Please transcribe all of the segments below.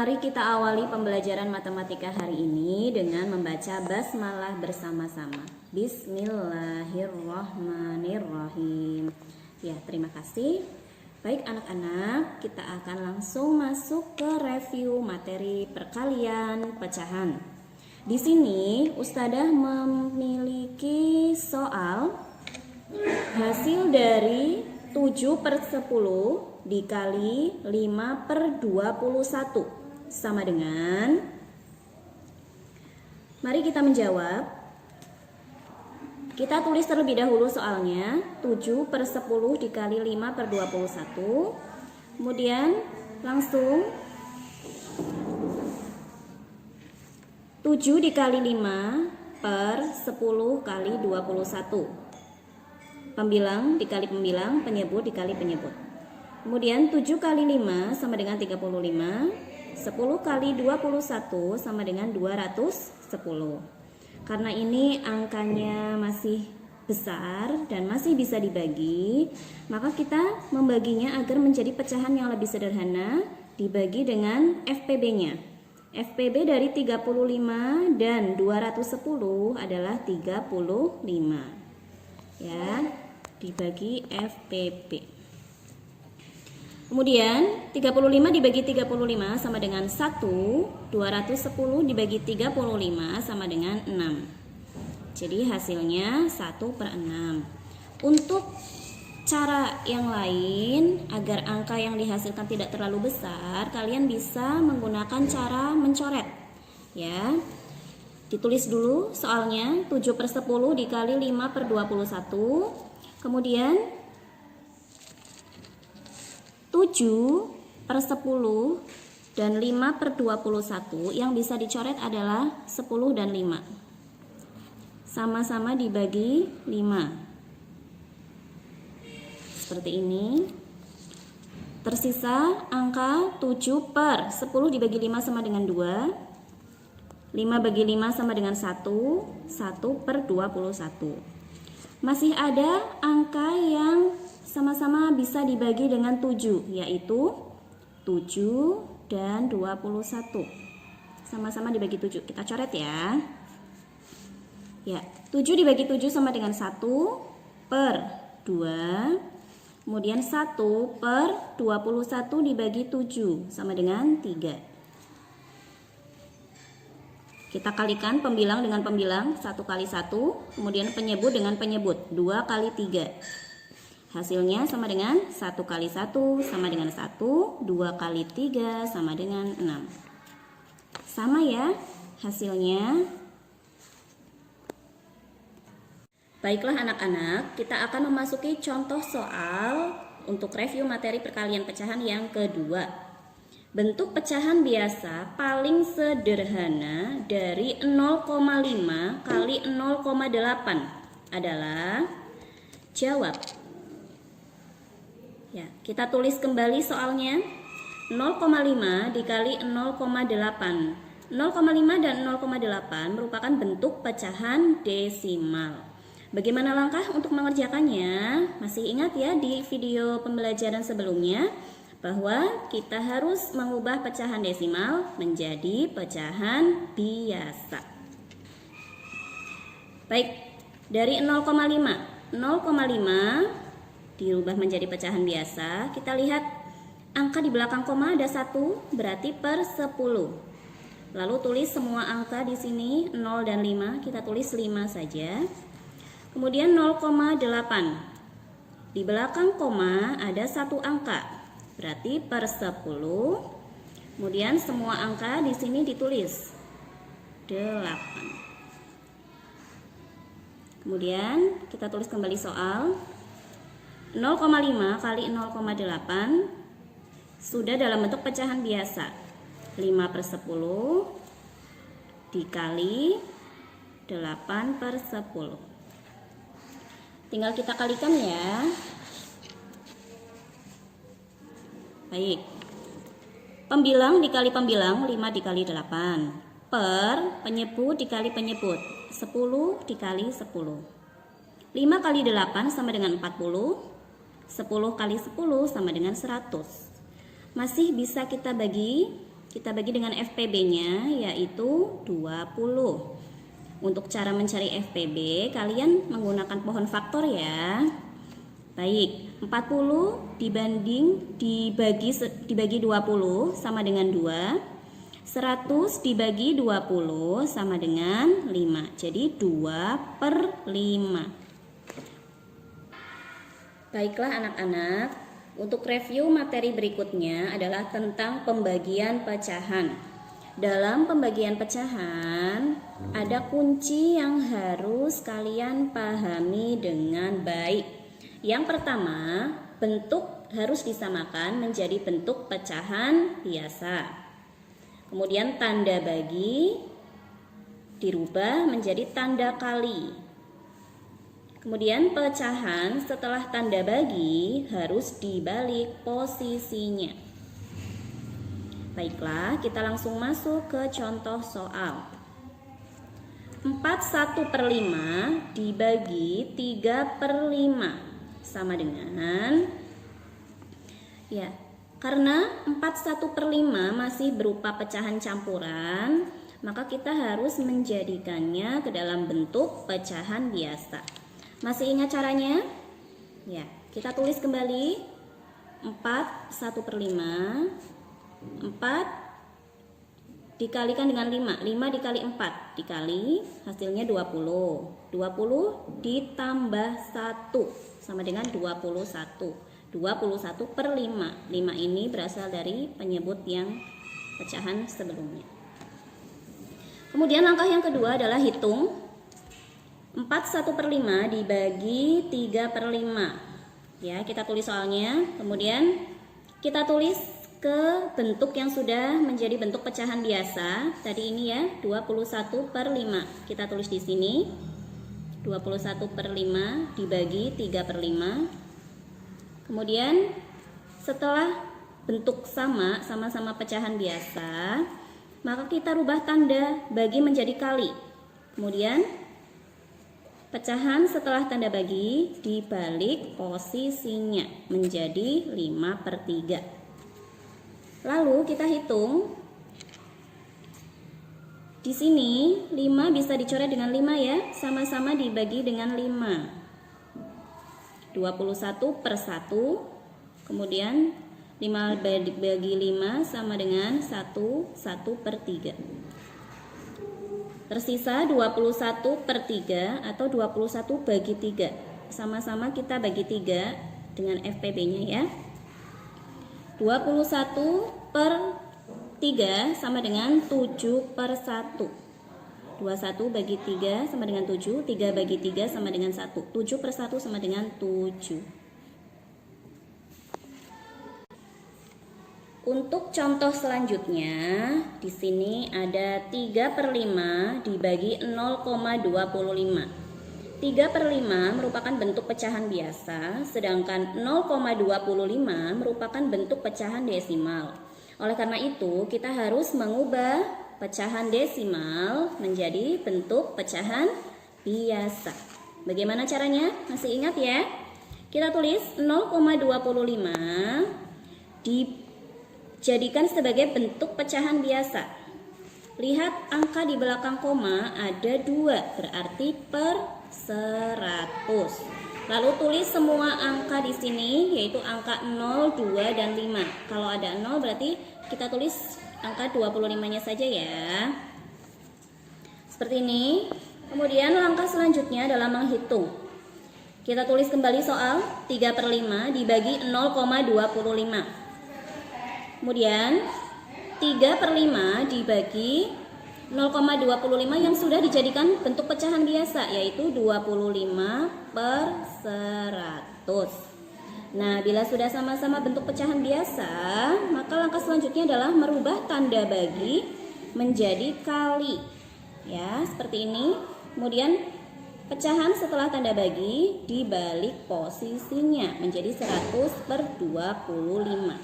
Mari kita awali pembelajaran matematika hari ini dengan membaca basmalah bersama-sama. Bismillahirrahmanirrahim. Ya, terima kasih. Baik anak-anak, kita akan langsung masuk ke review materi perkalian pecahan. Di sini Ustadzah memiliki soal hasil dari 7/10 dikali 5/21 sama dengan, mari kita menjawab. Kita tulis terlebih dahulu soalnya 7/10 dikali 5/21, kemudian langsung 7 dikali 5/10 kali 21, pembilang dikali pembilang, penyebut dikali penyebut. Kemudian 7 kali 5 sama dengan 35, 10 kali 21 sama dengan 210. Karena ini angkanya masih besar dan masih bisa dibagi, maka kita membaginya agar menjadi pecahan yang lebih sederhana, dibagi dengan FPB-nya. FPB dari 35 dan 210 adalah 35. Ya, dibagi FPB. Kemudian 35 dibagi 35 sama dengan 1, 210 dibagi 35 sama dengan 6. Jadi hasilnya 1/6. Untuk cara yang lain agar angka yang dihasilkan tidak terlalu besar, kalian bisa menggunakan cara mencoret. Ya. Ditulis dulu soalnya 7/10 dikali 5/21. Kemudian 7/10 dan 5/21 yang bisa dicoret adalah 10 dan 5. Sama-sama dibagi 5. Seperti ini. Tersisa angka 7/10 dibagi 5 sama dengan 2. 5 bagi 5 sama dengan 1. 1/21. Masih ada angka yang sama-sama bisa dibagi dengan 7, yaitu 7 dan 21. Sama-sama dibagi 7. Kita coret ya. Ya, 7 dibagi 7 sama dengan 1/2. Kemudian 1/21 dibagi 7 sama dengan 3. Kita kalikan pembilang dengan pembilang, 1 kali 1, kemudian penyebut dengan penyebut, 2 kali 3. Hasilnya sama dengan 1 kali 1 sama dengan 1, 2 kali 3 sama dengan 6. Sama ya hasilnya. Baiklah anak-anak, kita akan memasuki contoh soal untuk review materi perkalian pecahan yang kedua. Bentuk pecahan biasa paling sederhana dari 0,5 kali 0,8 adalah, jawab. Ya, kita tulis kembali soalnya 0,5 dikali 0,8. 0,5 dan 0,8 merupakan bentuk pecahan desimal. Bagaimana langkah untuk mengerjakannya? Masih ingat ya di video pembelajaran sebelumnya bahwa kita harus mengubah pecahan desimal menjadi pecahan biasa. Baik, dari 0,5 dirubah menjadi pecahan biasa. Kita lihat angka di belakang koma ada 1, berarti per 10. Lalu tulis semua angka di sini 0 dan 5, kita tulis 5 saja. Kemudian 0,8. Di belakang koma ada 1 angka, berarti per 10. Kemudian semua angka di sini ditulis 8. Kemudian kita tulis kembali soal 0,5 kali 0,8 sudah dalam bentuk pecahan biasa. 5/10 dikali 8/10. Tinggal kita kalikan ya. Baik. Pembilang dikali pembilang, 5 dikali 8. Per penyebut dikali penyebut, 10 dikali 10. 5 kali 8 sama dengan 40. 10 kali 10 sama dengan 100. Masih bisa kita bagi kita bagi dengan FPB-nya yaitu 20. Untuk cara mencari FPB, kalian menggunakan pohon faktor ya. Baik, 40 dibagi 20 sama dengan 2. 100 dibagi 20 sama dengan 5. Jadi 2/5. Baiklah anak-anak, untuk review materi berikutnya adalah tentang pembagian pecahan. Dalam pembagian pecahan, ada kunci yang harus kalian pahami dengan baik. Yang pertama, bentuk harus disamakan menjadi bentuk pecahan biasa. Kemudian tanda bagi dirubah menjadi tanda kali. Kemudian pecahan setelah tanda bagi harus dibalik posisinya. Baiklah, kita langsung masuk ke contoh soal. 4/1/5 dibagi 3/5 sama dengan, ya, karena 4/1/5 masih berupa pecahan campuran, maka kita harus menjadikannya ke dalam bentuk pecahan biasa. Masih ingat caranya? Ya, kita tulis kembali 4/1/5. 4 dikalikan dengan 5. 5 dikali 4 dikali hasilnya 20. 20 ditambah 1 sama dengan 21. 21/5. 5 ini berasal dari penyebut yang pecahan sebelumnya. Kemudian langkah yang kedua adalah hitung 4/1/5 dibagi 3/5. Ya, kita tulis soalnya. Kemudian kita tulis ke bentuk yang sudah menjadi bentuk pecahan biasa. Tadi ini ya, 21/5. Kita tulis di sini 21/5 dibagi 3/5. Kemudian setelah bentuk sama-sama pecahan biasa, maka kita rubah tanda bagi menjadi kali. Kemudian pecahan setelah tanda bagi dibalik posisinya menjadi 5/3. Lalu kita hitung. Di sini 5 bisa dicoret dengan 5 ya, sama-sama dibagi dengan 5. 21/1. Kemudian 5 bagi 5 sama dengan 1/3. Tersisa 21/3 atau 21 bagi 3. Sama-sama kita bagi 3 dengan FPB-nya ya. 21/3 sama dengan 7/1. 21 bagi 3 sama dengan 7. 3 bagi 3 sama dengan 1. 7/1 sama dengan 7. Untuk contoh selanjutnya, di sini ada 3/5 dibagi 0,25. 3/5 merupakan bentuk pecahan biasa, sedangkan 0,25 merupakan bentuk pecahan desimal. Oleh karena itu, kita harus mengubah pecahan desimal menjadi bentuk pecahan biasa. Bagaimana caranya? Masih ingat ya? Kita tulis 0,25 dijadikan sebagai bentuk pecahan biasa. Lihat angka di belakang koma ada 2, berarti per 100. Lalu tulis semua angka di sini, yaitu angka 0, 2, dan 5. Kalau ada 0 berarti kita tulis angka 25-nya saja ya. Seperti ini. Kemudian langkah selanjutnya adalah menghitung. Kita tulis kembali soal 3/5 dibagi 0,25. Kemudian 3/5 dibagi 0,25 yang sudah dijadikan bentuk pecahan biasa, yaitu 25/100. Nah, bila sudah sama-sama bentuk pecahan biasa, maka langkah selanjutnya adalah merubah tanda bagi menjadi kali. Ya, seperti ini. Kemudian pecahan setelah tanda bagi dibalik posisinya menjadi 100/25.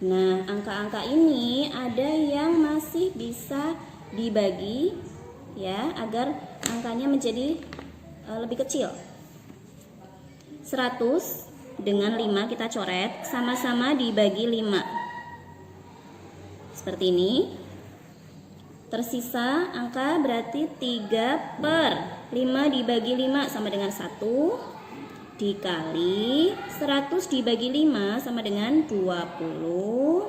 Nah, angka-angka ini ada yang masih bisa dibagi ya, agar angkanya menjadi lebih kecil. 100 dengan 5 kita coret, sama-sama dibagi 5. Seperti ini. Tersisa angka berarti 3 per 5 dibagi 5 sama dengan 1 dikali 100 dibagi 5 sama dengan 20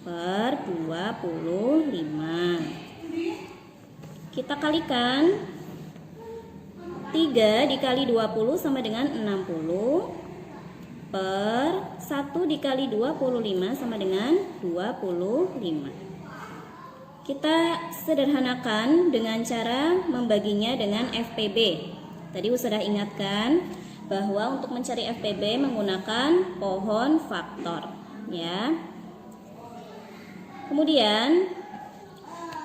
per 25. Kita kalikan. 3 dikali 20 sama dengan 60 per 1 dikali 25 sama dengan 25. Kita sederhanakan dengan cara membaginya dengan FPB. Tadi sudah ingatkan bahwa untuk mencari FPB menggunakan pohon faktor, ya. Kemudian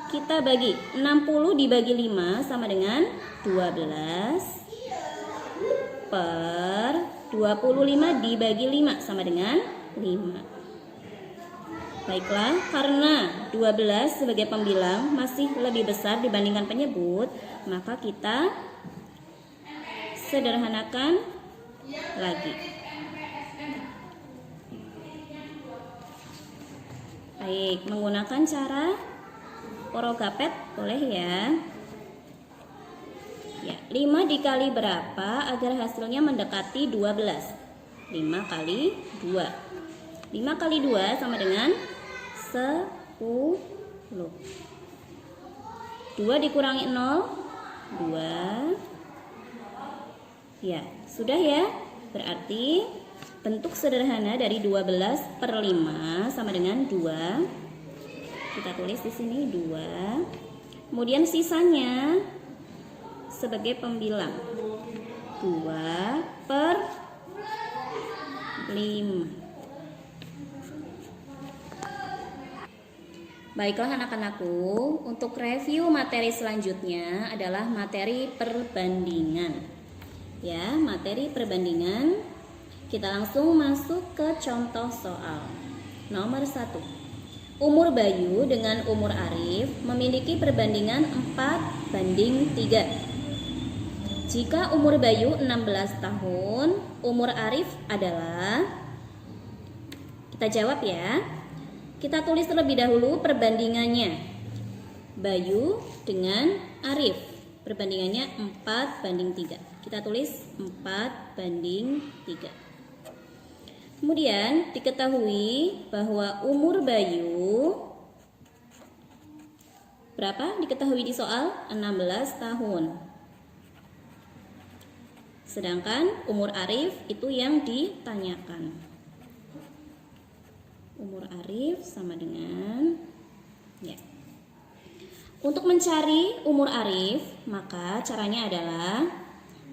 kita bagi 60 dibagi 5 sama dengan 12 per 25 dibagi 5 sama dengan 5. Baiklah, karena 12 sebagai pembilang masih lebih besar dibandingkan penyebut, maka kita sederhanakan lagi. Baik, menggunakan cara porogapet boleh ya. Ya, 5 dikali berapa agar hasilnya mendekati 12? 5 kali 2. 5 kali 2 sama dengan 10. 2 dikurangi 0, 2. Ya, sudah ya. Berarti bentuk sederhana dari 12 per 5 sama dengan 2. Kita tulis di sini 2. Kemudian sisanya sebagai pembilang 2 per 5. Baiklah anak-anakku, untuk review materi selanjutnya adalah materi perbandingan. Ya, materi perbandingan. Kita langsung masuk ke contoh soal. Nomor 1. Umur Bayu dengan umur Arif memiliki perbandingan 4:3. Jika umur Bayu 16 tahun, umur Arif adalah, kita jawab ya. Kita tulis terlebih dahulu perbandingannya. Bayu dengan Arif, perbandingannya 4:3. Kita tulis 4:3. Kemudian diketahui bahwa umur Bayu berapa? Diketahui di soal 16 tahun. Sedangkan umur Arif itu yang ditanyakan. Umur Arif sama dengan, ya. Untuk mencari umur Arif, maka caranya adalah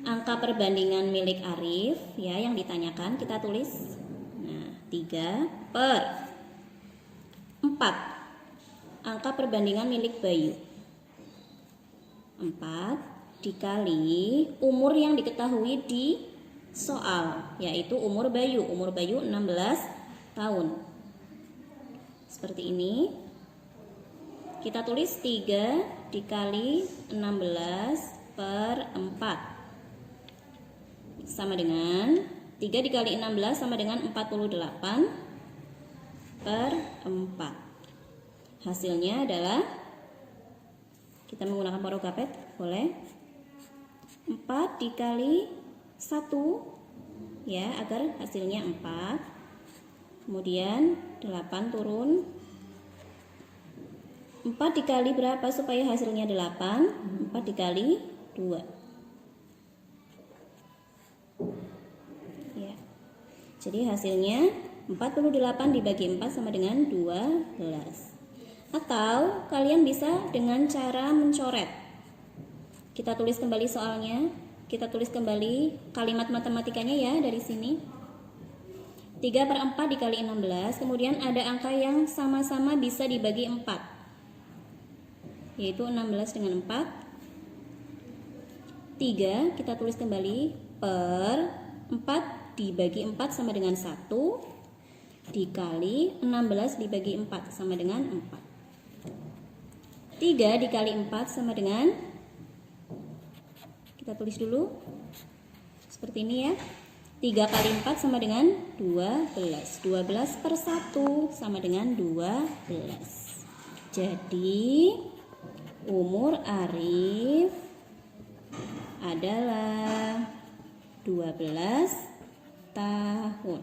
angka perbandingan milik Arif, ya, yang ditanyakan kita tulis. Nah, 3 per 4. Angka perbandingan milik Bayu. 4 dikali umur yang diketahui di soal, yaitu umur Bayu. Umur Bayu 16 tahun. Seperti ini. Kita tulis 3 dikali 16 per 4 sama dengan 3 dikali 16 sama dengan 48 per 4. Hasilnya adalah, kita menggunakan porogapet boleh, 4 dikali 1, ya, agar hasilnya 4. Kemudian 8 turun, 4 dikali berapa supaya hasilnya 8? 4 dikali 2. Ya. Jadi hasilnya 48 dibagi 4 sama dengan 12. Atau kalian bisa dengan cara mencoret. Kita tulis kembali soalnya. Kita tulis kembali kalimat matematikanya ya dari sini. 3 per 4 dikali 16. Kemudian ada angka yang sama-sama bisa dibagi 4, yaitu 16 dengan 4. 3 kita tulis kembali per 4 dibagi 4 sama dengan 1 dikali 16 dibagi 4 sama dengan 4. 3 dikali 4 sama dengan, kita tulis dulu seperti ini ya. 3 kali 4 sama dengan 12. 12 per 1 sama dengan 12. Jadi umur Arif adalah 12 tahun.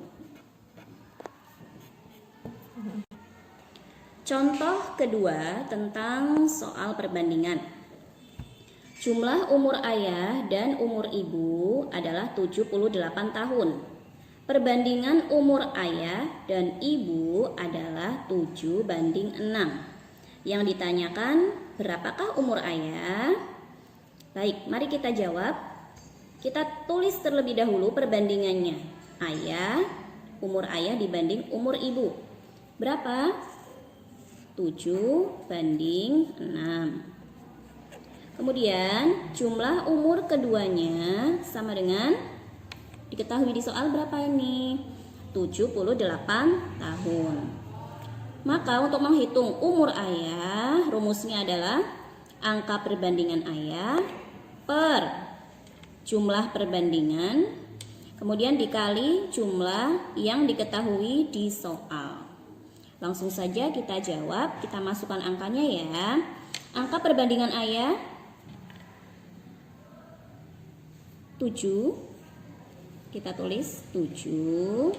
Contoh kedua tentang soal perbandingan. Jumlah umur ayah dan umur ibu adalah 78 tahun. Perbandingan umur ayah dan ibu adalah 7:6. Yang ditanyakan, berapakah umur ayah? Baik, mari kita jawab. Kita tulis terlebih dahulu perbandingannya. Umur ayah dibanding umur ibu. Berapa? 7:6. Kemudian jumlah umur keduanya sama dengan, diketahui di soal berapa ini? 78 tahun. Maka untuk menghitung umur ayah, rumusnya adalah angka perbandingan ayah per jumlah perbandingan, kemudian dikali jumlah yang diketahui di soal. Langsung saja kita jawab, kita masukkan angkanya ya. Angka perbandingan ayah 7, kita tulis 7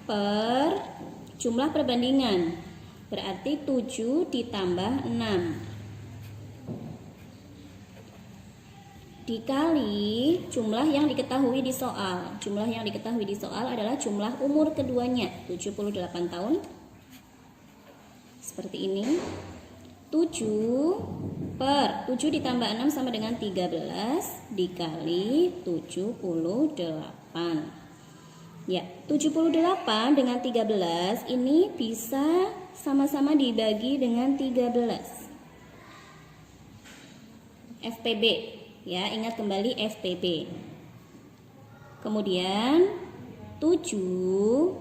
per jumlah perbandingan, berarti 7 ditambah 6 dikali jumlah yang diketahui di soal. Jumlah yang diketahui di soal adalah jumlah umur keduanya, 78 tahun. Seperti ini. 7 per 7 ditambah 6 sama dengan 13 dikali 78. Ya, 78 dengan 13 ini bisa sama-sama dibagi dengan 13. FPB, ya, ingat kembali FPB. Kemudian 7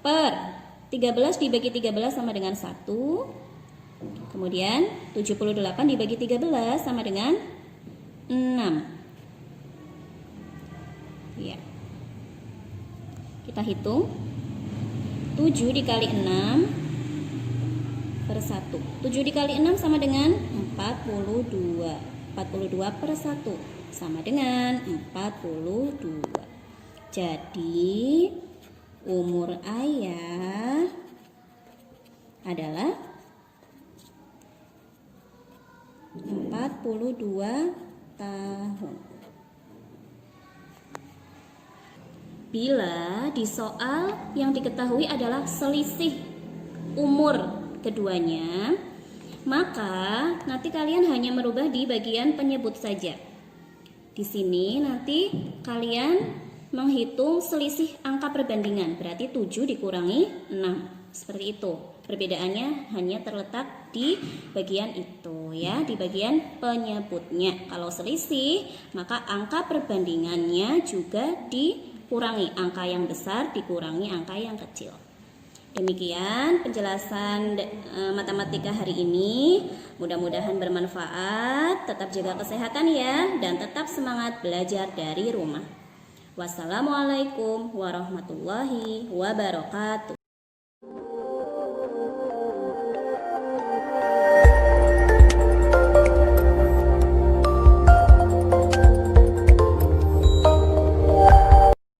per 13 dibagi 13 sama dengan 1. Kemudian 78 dibagi 13 sama dengan 6. Ya. Kita hitung. 7 dikali 6 per 1. 7 dikali 6 sama dengan 42. 42 per 1 sama dengan 42. Jadi umur ayah adalah 42 tahun. Bila di soal yang diketahui adalah selisih umur keduanya, maka nanti kalian hanya merubah di bagian penyebut saja. Di sini nanti kalian menghitung selisih angka perbandingan, berarti 7 dikurangi 6. Seperti itu. Perbedaannya hanya terletak di bagian itu ya, di bagian penyebutnya. Kalau selisih, maka angka perbandingannya juga dikurangi, angka yang besar dikurangi angka yang kecil. Demikian penjelasan matematika hari ini. Mudah-mudahan bermanfaat. Tetap jaga kesehatan ya, dan tetap semangat belajar dari rumah. Wassalamualaikum warahmatullahi wabarakatuh.